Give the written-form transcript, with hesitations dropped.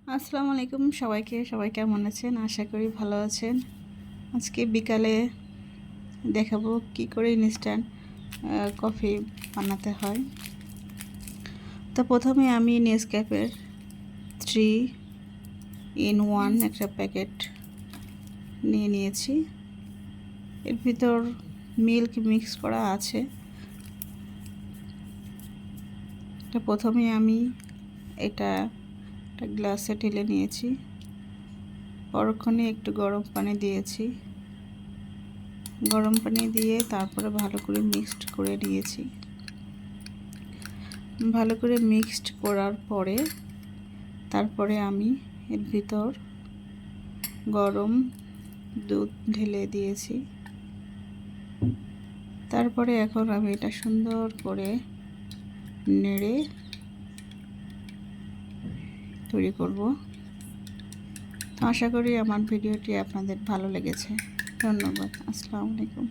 আসসালামু আলাইকুম সবাই কেমন আছেন? আশা করি ভালো আছেন। আজকে বিকালে দেখাবো কি করে ইনস্ট্যান্ট কফি বানাতে হয়। তো প্রথমে আমি নেসক্যাফের 3 in 1 একটা প্যাকেট নিয়ে নিয়েছি। এর ভিতর মিল্ক মিক্স করা আছে। তো প্রথমে আমি এটা একটা গ্লাসে ঢেলে নিয়েছি। পরক্ষণে একটু গরম পানি দিয়েছি। গরম পানি দিয়ে তারপরে ভালো করে মিক্সড করে নিয়েছি। ভালো করে মিক্সড করার পরে তারপরে আমি এর ভিতর গরম দুধ ঢেলে দিয়েছি। তারপরে এখন আমি এটা সুন্দর করে নেড়ে তৈরি করব। তো আশা করি আমার ভিডিওটি আপনাদের ভালো লেগেছে। ধন্যবাদ। আসসালামু আলাইকুম।